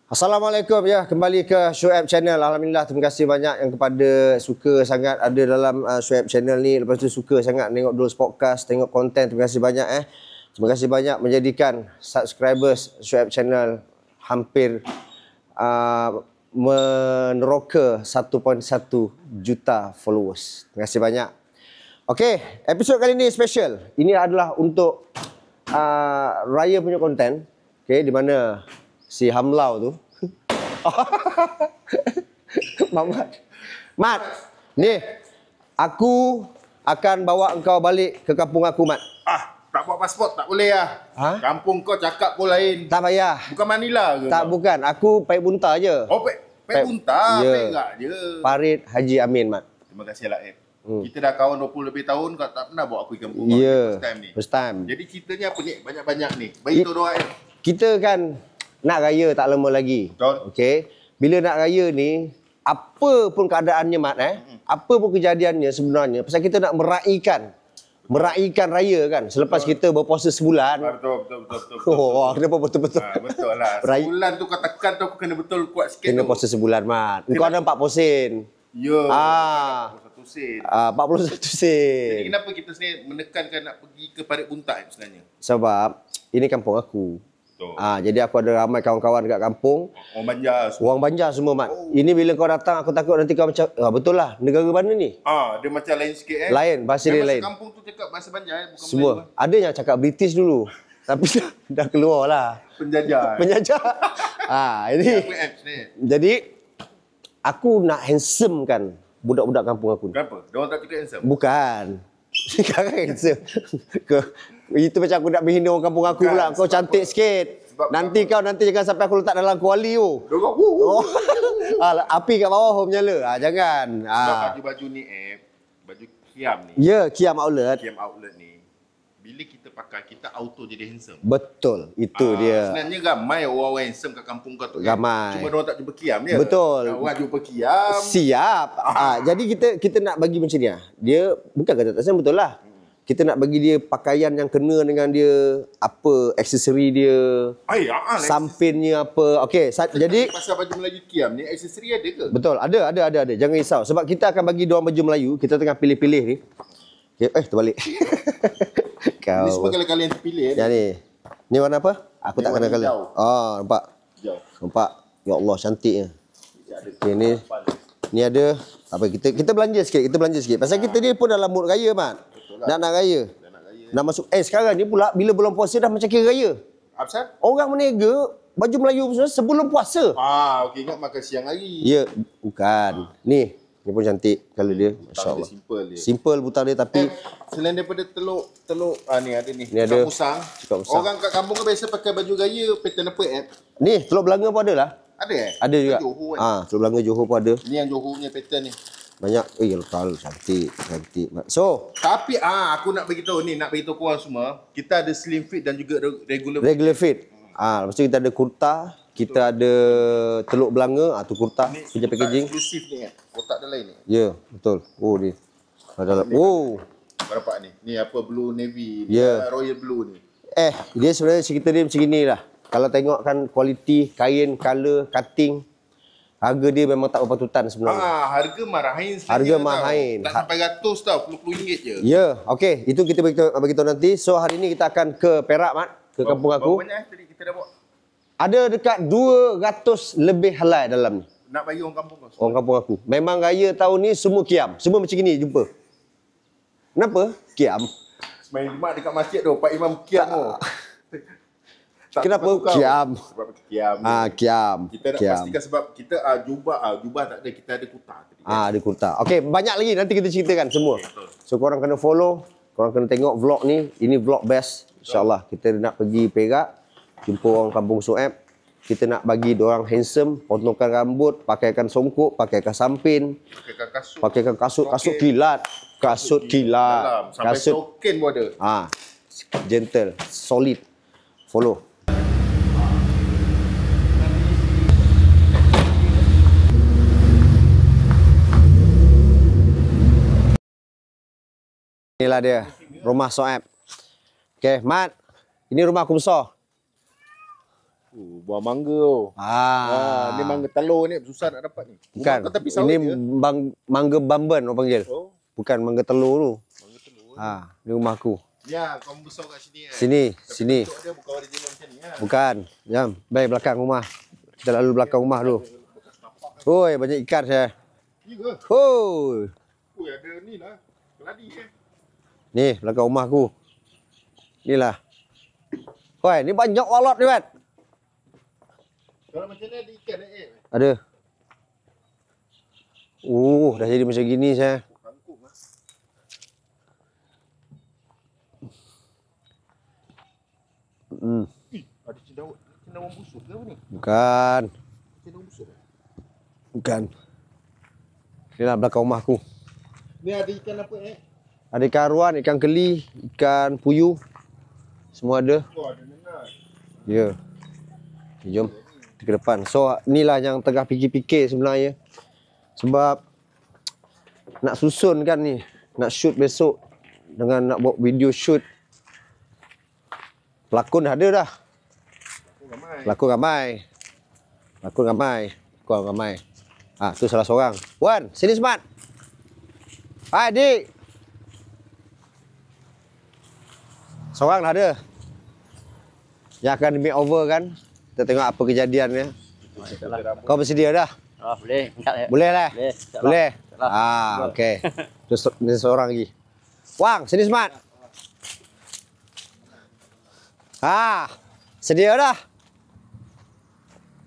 Assalamualaikum ya, kembali ke Shoaib Channel. Alhamdulillah, terima kasih banyak yang kepada suka sangat ada dalam Shoaib Channel ni. Lepas tu suka sangat tengok Dul's Podcast, tengok konten. Terima kasih banyak Terima kasih banyak menjadikan subscribers Shoaib Channel hampir meneroka 1.1 juta followers. Terima kasih banyak. Okey, episod kali ni special. Ini adalah untuk Raya punya konten. Okey, di mana si Hamlau tu. Mat, ni aku akan bawa engkau balik ke kampung aku, Mat. Tak bawa pasport tak boleh lah. Kampung kau cakap pun lain. Tak payah. Bukan Manila ke? Tak, kau? bukan. Aku Paik Bunta je. Oh, Paik Bunta. Perak je. Parit Haji Amin, Mat. Terima kasih lah, Kita dah kawan 20 lebih tahun, kau tak pernah bawa aku ke kampung kau. Ya, First time ni. first time. Jadi ceritanya apa ni? Banyak-banyak ni. Beritahu doa, Kita kan nak raya tak lama lagi. Betul. Okey. Bila nak raya ni, apa pun keadaannya, Mat, apa pun kejadiannya sebenarnya, pasal kita nak meraihkan raya kan. Selepas kita berpuasa sebulan. Betul. Oh, kenapa betul-betul? Betul lah. Sebulan tu kau tekan tu aku kena betul kuat sikit Kena tu. puasa sebulan, Mat. Kau ada 40 sen. Ya. 41 sen. 41 sen. Jadi kenapa kita sendiri menekankan nak pergi ke Parit Bunta sebenarnya? Sebab ini kampung aku. Betul. Jadi aku ada ramai kawan-kawan dekat kampung. Orang Banjar semua. Orang Banjar semua, Mat. Ini bila kau datang, aku takut nanti kau macam, betul lah, negara mana ni? Dia macam lain sikit Lain, bahasa dia lain. Kampung tu cakap bahasa Banjar bukan Semua. Melayu. Ada yang cakap British dulu. Tapi dah keluar lah. Penjajah. Penjajah. Ini. Jadi, aku nak handsome kan budak-budak kampung aku ni. Kenapa? Diorang tak cakap handsome? Bukan. Sekarang handsome. Itu macam aku nak menghina orang kampung aku pula. Kau cantik sikit. Nanti jangan sampai aku letak dalam kuali tu. Api kat bawah menyala. Jangan. Sebab baju-baju ni baju Kiam ni. Ya, Kiam Outlet. Kiam Outlet ni. Bila kita pakai, kita auto jadi handsome. Betul. Itu dia. Sebenarnya ramai orang handsome kat kampung kau tu. Ramai. Cuma diorang tak jumpa Kiam je. Betul. Orang jumpa Kiam. Siap. Jadi kita nak bagi macam ni. Dia bukan kata tak sayang, betul lah. Kita nak bagi dia pakaian yang kena dengan dia, apa aksesori dia, sampinnya apa. Okey, jadi pasal baju Melayu Kiam ni aksesori ada ke? betul, ada. Jangan risau sebab kita akan bagi diorang baju Melayu. Kita tengah pilih-pilih ni. Okay, terbalik. Kau. Ini semua kalau kalian terpilih. Yang ni. Ni warna apa? Aku tak kenal kali. Nampak. Hijau. Nampak. Ya Allah, cantiknya. Okay, ni ada apa, kita belanja sikit. Pasal kita ni pun dalam mood raya, Mat. Nak raya. Nak masuk sekarang ni pula bila bulan puasa dah macam kira raya. Apa? Orang menega baju Melayu sebelum puasa. Okey, ingat makan siang hari. Ya, bukan. Ni pun cantik kalau dia. Masya-Allah. Simple butang dia tapi selain daripada telur ni ada ni. Ni ada musang. Musang. Orang kat kampung kan biasa pakai baju raya pattern apa Ni telur belanga pun ada lah. Ada Ada juga. Johor telur belanga Johor pun ada. Ni yang Johor punya pattern ni. Banyak. Letal cantik. So, tapi aku nak beritahu korang semua, kita ada slim fit dan juga regular fit. Lepas tu kita ada kurta, kita ada telur belanga, tu kurta punya packaging. Eksklusif ni kotak dia lain ni. Ya, betul. Ni. Berapa ni? Ni apa blue navy, royal blue ni. Dia sebenarnya cerita dia macam ni lah. Kalau tengok kan kualiti kain, color, cutting, harga dia memang tak berpatutan sebenarnya. Harga marahin sebenarnya. Harga marahin. Tak sampai ratus tau, puluh-puluh ringgit je. Ya, okey. Itu kita beritahu nanti. So hari ni kita akan ke Perak, Mat. Ke kampung aku. Berapa banyak tadi kita dah bawa? Ada dekat 200 lebih helai dalam ni. Nak bagi orang kampung kau? Orang kampung aku. Memang raya tahun ni semua Kiam. Semua macam ni jumpa. Kenapa? Kiam. Semain Jumaat dekat masjid tu, Pak Imam Kiam tu. Kenapa? Kiam. Sebab Kiam. Kiam. Kita nak pastikan sebab kita jubah tak ada, kita ada kurta tadi. Ada kurta. Okey, banyak lagi nanti kita ceritakan semua. So korang kena follow, korang kena tengok vlog ni. Ini vlog best. InsyaAllah kita nak pergi Perak, jumpa orang kampung Shoaib. Kita nak bagi diorang handsome, potongkan rambut, pakaikan songkok, pakaikan sampin, pakaikan kasut kilat. Kasut kilat. Sampai token pun ada. Gentle, solid. Follow. Inilah dia, rumah Shoaib. Okey, Mat. Ini rumah aku besar. Buah mangga tu. Ni mangga telur ni susah nak dapat ni. Bukan. Rumah kau tepi sawit Ini je. mangga Bamban orang panggil. Oh, Bukan mangga telur tu. mangga telur. Ni rumah aku. Ya, kau besar kat sini kan. Sini. Bentuk dia bukan original macam ni kan. Bukan. Jam. Baik belakang rumah. Kita lalu belakang rumah dulu. Oi, banyak ikan saya. Ya ke? Hoi. Ui, ada ni lah. Keladi kan. Ni belakang rumah aku. Inilah. Hoi, ni banyak walot ni, Mat. Kalau macam ni ada ikan Ada. Dah jadi macam gini saya. Kangkung lah. Ada cendawan busuk ke apa ni? Bukan. Cendawan busuk. Bukan. Inilah belakang rumah aku. Ni ada ikan apa Ada ikan aruan, ikan keli, ikan puyuh. Semua ada. Oh, ada nenas. Ya. Okay, jom. Kita ke depan. So, inilah yang tengah fikir-fikir sebenarnya. Sebab nak susun kan ni. Nak shoot besok. Dengan nak buat video shoot. Pelakon dah ada dah. Pelakon ramai. Tu salah seorang. Wan, sini Smart. Hai, Dik. Seorang dah ada. Yang akan di makeover kan. Kita tengok apa kejadiannya. Kau bersedia dah? Boleh. Boleh lah? Boleh. Boleh? InsyaAllah. Okey. Terus ni seorang lagi. Wang, sini Smart. Sedia dah?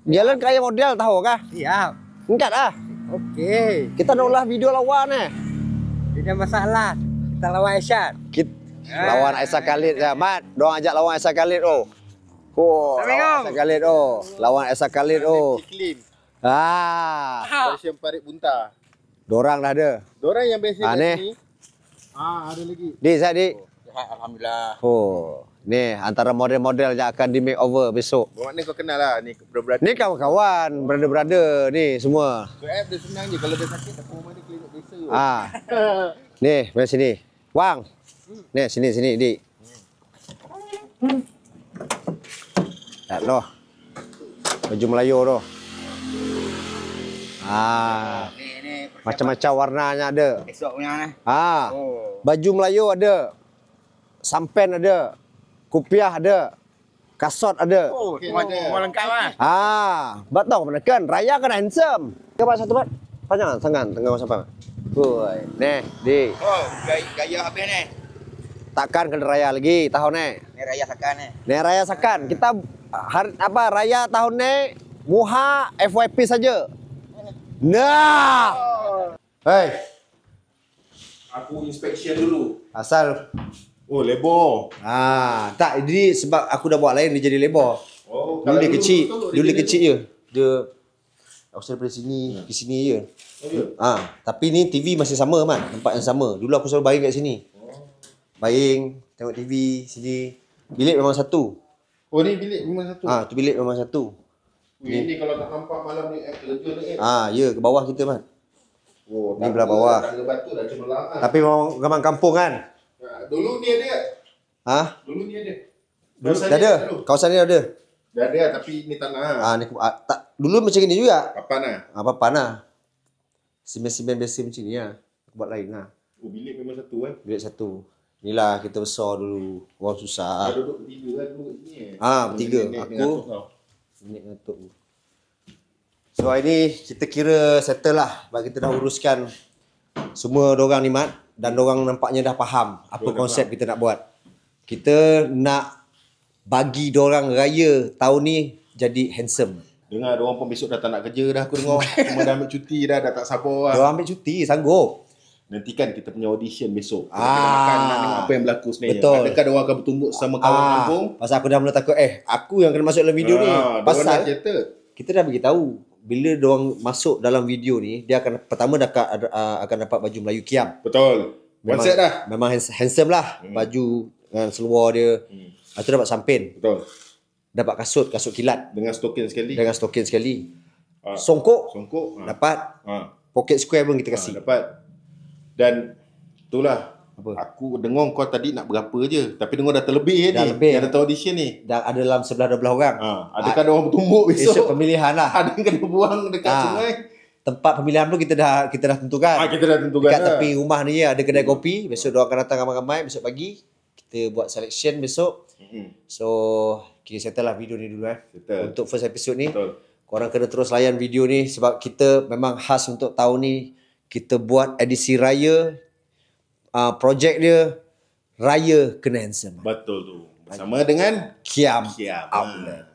Jalan kaya model tahu kah? Siap. Angkat ah. Okey. Kita nak ulah video lawan Tidak masalah. Kita lawan Aisyah. Lawan Aisyah Khalid ya, Mat. Doang ajak lawan Aisyah Khalid oh. Lawan Aisyah Khalid oh. Lawan Aisyah Khalid oh. Iklim. Ah. Version Parit Bunta. Dorang dah ada. Dorang yang biasa kat ni. sini. Ada lagi. Dik, Zat, Dik. Alhamdulillah. Oh. Ni antara model-model yang akan di makeover besok. Bermakna kau kenal lah ni brother. Ni kawan-kawan, brother-brother ni semua. So app dia senang je. Kalau dia sakit aku rumah dia klinik biasa. Ni, mari sini. Wang. Ni sini Dik. Tak loh. Baju Melayu tu. Ni Macam-macam warnanya ada. esok punya ni. Baju Melayu ada. Sampen ada. Kupiah ada. Kasut ada. Semua lengkap lah. Bat tahu mana kan? Raya kan handsome. Coba satu bat. Panjang tangan tengah sampai. Woi, nih, Dik. Gaya habis ni. Takkan kena raya lagi tahun ni. Ni raya sakan ni. Ni raya sakan. Kita raya tahun ni muha FYP saja. Nah. Hei, Aku inspection dulu. asal Oh, lebor. tak jadi sebab aku dah buat lain dia jadi lebar. Oh, Dulu dia kecil, betul, dulu dia jadi kecil je. Dia aku daripada sini ke sini je. Tapi ni TV masih sama kan, tempat yang sama. Dulu aku selalu baring kat sini. Baring, tengok TV sini. Bilik memang satu. Oh, ni bilik memang satu. Tu bilik memang satu. Ini kalau tak nampak malam ni app lega ni. Ya ke bawah kita man. Oh, Ni belah bawah. Tangga batu dah cemerlang kan. Tapi memang kampung kan? Dulu ni ada. Dulu ni ada. Dulu dah ada. Kawasan ni ada. Dah ada tapi ni tanah. Tak dulu macam ni juga. Apa nah? Apa nah. Simen-simen biasa macam ni lah. Aku buat lain lah. Oh, bilik memang satu kan. Bilik satu. Inilah kita besar dulu. Orang susah. Kau duduk bertiga kan dulu kat sini. Bertiga. Nenek Aku. dengan atuk kau. Minit ngantuk. So hari ni kita kira settle lah. Sebab kita dah uruskan semua dorang ni Mat. Dan dorang nampaknya dah faham apa konsep kita nak buat. Kita nak bagi dorang raya tahun ni jadi handsome. Dengar orang pun besok dah tak nak kerja dah aku dengar. Semua dah ambil cuti dah tak sabar lah. Dorang ambil cuti, sanggup. Nanti kan kita punya audition besok. Kita Ah. makan nak tengok apa yang berlaku sebenarnya. Betul. Adakah orang akan bertumbuk sama kawan kampung? Pasal aku dah mula takut aku yang kena masuk dalam video ni. Diorang dah Pasal catat. kita dah beritahu bila dorang masuk dalam video ni, dia akan pertama akan dapat baju Melayu Kiam. Betul. One set dah. Memang handsome lah. Baju dengan seluar dia. Lepas tu dapat sampin. Betul. Dapat kasut kilat. Dengan stokin sekali. Dengan stokin sekali. Songkok. Songkok. Dapat. Ha. Pocket square pun kita kasih. Dapat. Dan itulah Apa? Aku dengar kau tadi nak berapa je. Tapi dengar dah terlebih Dah ni. lebih. Yang datang audition ni. Dah ada dalam 11-12 orang. Adakah ada orang bertumbuk Besok besok? pemilihan lah. Ada yang kena buang dekat sungai. Tempat pemilihan pun kita dah tentukan. Kita dah tentukan Dekat dah. tepi rumah ni ada kedai kopi. Besok dia akan datang ramai-ramai besok pagi. Kita buat selection besok. So, kita settle lah video ni dulu Settle. Untuk first episode ni. Betul. Korang kena terus layan video ni sebab kita memang khas untuk tahun ni. Kita buat edisi raya. Projek dia Raya Kena Handsome. Betul tu. Bersama dengan Kiam Kiam. Outlet.